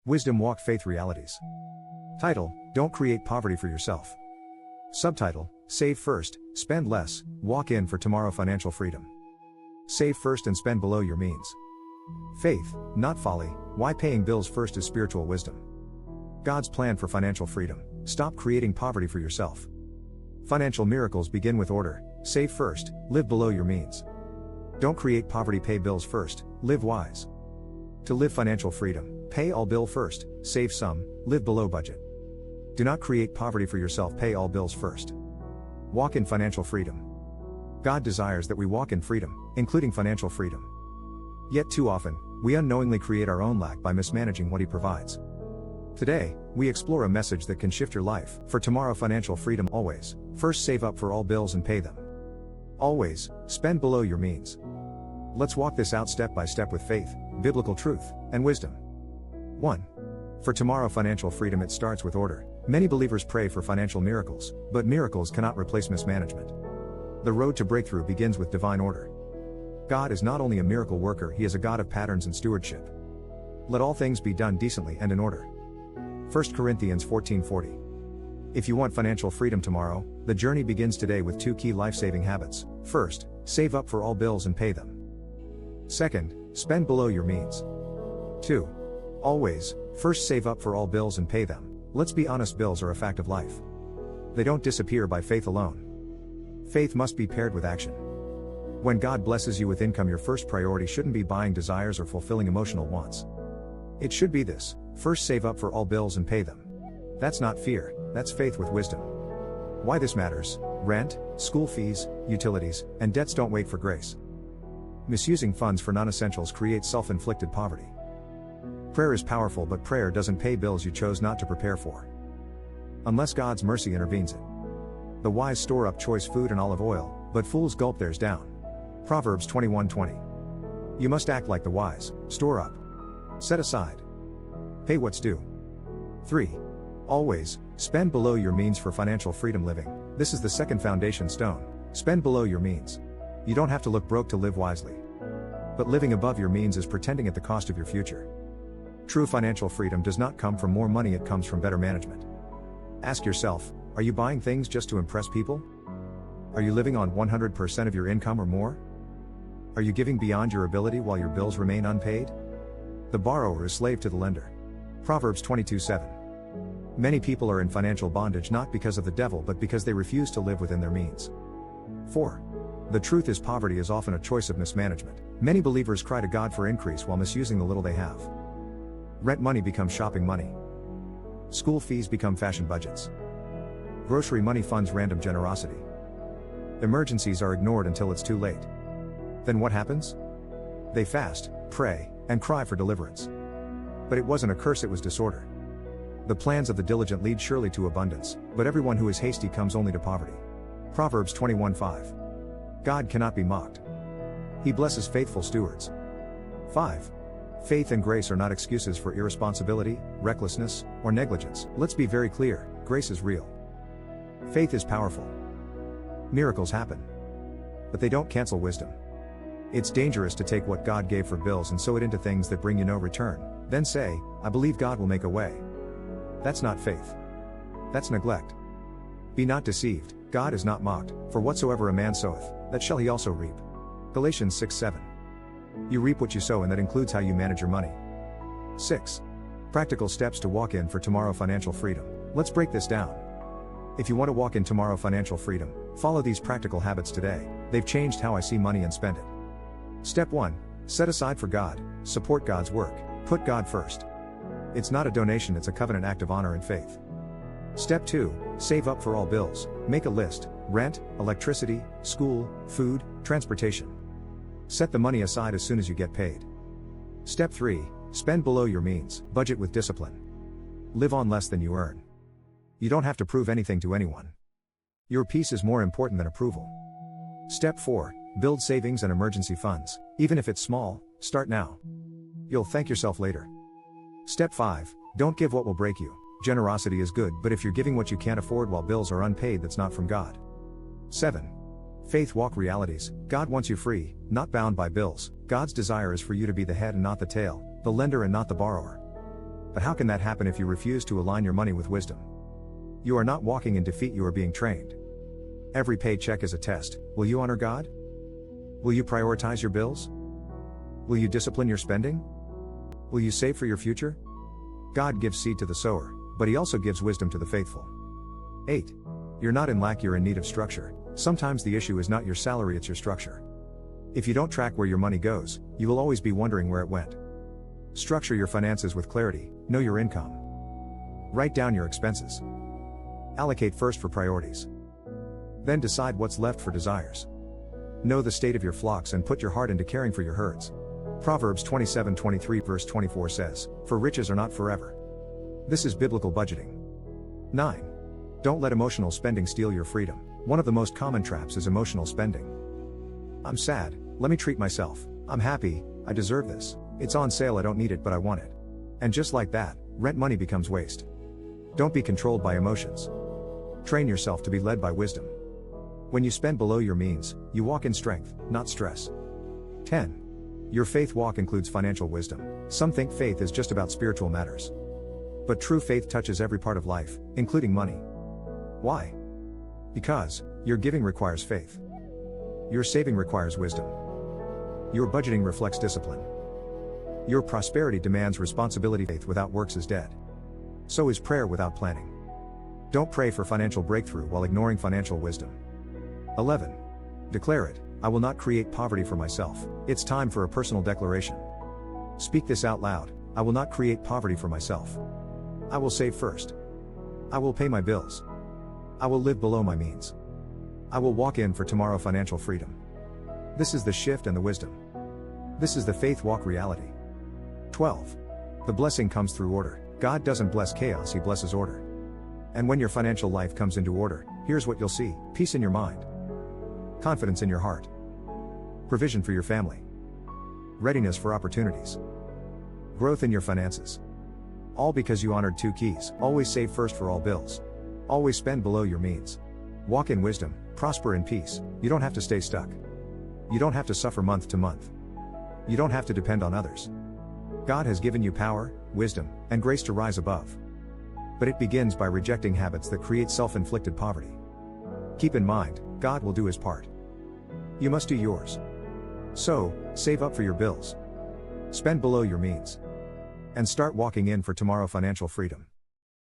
Wisdom Walk Faith Realities. Title: Don't create poverty for yourself. Subtitle: Save first, spend less, walk in for tomorrow financial freedom. Save first and spend below your means. Faith, not folly. Why paying bills first is spiritual wisdom. God's plan for financial freedom. Stop creating poverty for yourself. Financial miracles begin with order. Save first, live below your means. Don't create poverty, pay bills first, live wise. To live financial freedom, pay all bill first, save some, live below budget. Do not create poverty for yourself, pay all bills first. Walk in financial freedom. God desires that we walk in freedom, including financial freedom. Yet too often, we unknowingly create our own lack by mismanaging what He provides. Today, we explore a message that can shift your life. For tomorrow financial freedom: always, first save up for all bills and pay them. Always, spend below your means. Let's walk this out step by step with faith, biblical truth, and wisdom. 1. For tomorrow financial freedom, it starts with order. Many believers pray for financial miracles, but miracles cannot replace mismanagement. The road to breakthrough begins with divine order. God is not only a miracle worker, He is a God of patterns and stewardship. Let all things be done decently and in order. 1 Corinthians 14:40. If you want financial freedom tomorrow, the journey begins today with 2 key life-saving habits. First, save up for all bills and pay them. Second, spend below your means. 2. Always, first save up for all bills and pay them. Let's be honest, bills are a fact of life. They don't disappear by faith alone. Faith must be paired with action. When God blesses you with income, your first priority shouldn't be buying desires or fulfilling emotional wants. It should be this: first save up for all bills and pay them. That's not fear, that's faith with wisdom. Why this matters: rent, school fees, utilities, and debts don't wait for grace. Misusing funds for non-essentials creates self-inflicted poverty. Prayer is powerful, but prayer doesn't pay bills you chose not to prepare for. Unless God's mercy intervenes it. The wise store up choice food and olive oil, but fools gulp theirs down. Proverbs 21:20. You must act like the wise: store up, set aside, pay what's due. 3. Always, spend below your means for financial freedom living. This is the second foundation stone. Spend below your means. You don't have to look broke to live wisely. But living above your means is pretending at the cost of your future. True financial freedom does not come from more money, it comes from better management. Ask yourself, are you buying things just to impress people? Are you living on 100% of your income or more? Are you giving beyond your ability while your bills remain unpaid? The borrower is slave to the lender. Proverbs 22:7. Many people are in financial bondage not because of the devil but because they refuse to live within their means. 4. The truth is, poverty is often a choice of mismanagement. Many believers cry to God for increase while misusing the little they have. Rent money becomes shopping money. School fees become fashion budgets. Grocery money funds random generosity. Emergencies are ignored until it's too late. Then what happens? They fast, pray, and cry for deliverance. But it wasn't a curse, it was disorder. The plans of the diligent lead surely to abundance, but everyone who is hasty comes only to poverty. Proverbs 21:5. God cannot be mocked. He blesses faithful stewards. 5. Faith and grace are not excuses for irresponsibility, recklessness, or negligence. Let's be very clear: grace is real. Faith is powerful. Miracles happen. But they don't cancel wisdom. It's dangerous to take what God gave for bills and sow it into things that bring you no return, then say, I believe God will make a way. That's not faith. That's neglect. Be not deceived, God is not mocked, for whatsoever a man soweth, that shall he also reap. Galatians 6:7. You reap what you sow, and that includes how you manage your money. 6. Practical steps to walk in for tomorrow financial freedom. Let's break this down. If you want to walk in tomorrow financial freedom, follow these practical habits today. They've changed how I see money and spend it. Step 1. Set aside for God. Support God's work. Put God first. It's not a donation, it's a covenant act of honor and faith. Step 2. Save up for all bills. Make a list: rent, electricity, school, food, transportation. Set the money aside as soon as you get paid. Step 3. Spend below your means. Budget with discipline. Live on less than you earn. You don't have to prove anything to anyone. Your peace is more important than approval. Step 4. Build savings and emergency funds. Even if it's small, start now. You'll thank yourself later. Step 5. Don't give what will break you. Generosity is good, but if you're giving what you can't afford while bills are unpaid, that's not from God. 7. Faith walk realities. God wants you free, not bound by bills. God's desire is for you to be the head and not the tail, the lender and not the borrower. But how can that happen if you refuse to align your money with wisdom? You are not walking in defeat, you are being trained. Every paycheck is a test. Will you honor God? Will you prioritize your bills? Will you discipline your spending? Will you save for your future? God gives seed to the sower, but He also gives wisdom to the faithful. 8. You're not in lack, you're in need of structure. Sometimes the issue is not your salary, it's your structure. If you don't track where your money goes, you will always be wondering where it went. Structure your finances with clarity, know your income. Write down your expenses. Allocate first for priorities. Then decide what's left for desires. Know the state of your flocks and put your heart into caring for your herds. Proverbs 27:23 verse 24 says, "For riches are not forever." This is biblical budgeting. 9. Don't let emotional spending steal your freedom. One of the most common traps is emotional spending. I'm sad, let me treat myself. I'm happy, I deserve this. It's on sale, I don't need it but I want it. And just like that, rent money becomes waste. Don't be controlled by emotions. Train yourself to be led by wisdom. When you spend below your means, you walk in strength, not stress. 10. Your faith walk includes financial wisdom. Some think faith is just about spiritual matters. But true faith touches every part of life, including money. Why? Because your giving requires faith. Your saving requires wisdom. Your budgeting reflects discipline. Your prosperity demands responsibility. Faith without works is dead. So is prayer without planning. Don't pray for financial breakthrough while ignoring financial wisdom. 11. Declare it. I will not create poverty for myself. It's time for a personal declaration. Speak this out loud. I will not create poverty for myself. I will save first. I will pay my bills. I will live below my means. I will walk in for tomorrow financial freedom. This is the shift and the wisdom. This is the faith walk reality. 12. The blessing comes through order. God doesn't bless chaos, He blesses order. And when your financial life comes into order, here's what you'll see: peace in your mind, confidence in your heart, provision for your family, readiness for opportunities, growth in your finances. All because you honored 2 keys. Always save first for all bills. Always spend below your means. Walk in wisdom, prosper in peace. You don't have to stay stuck. You don't have to suffer month to month. You don't have to depend on others. God has given you power, wisdom, and grace to rise above. But it begins by rejecting habits that create self-inflicted poverty. Keep in mind, God will do His part. You must do yours. So, save up for your bills. Spend below your means. And start walking in for tomorrow financial freedom.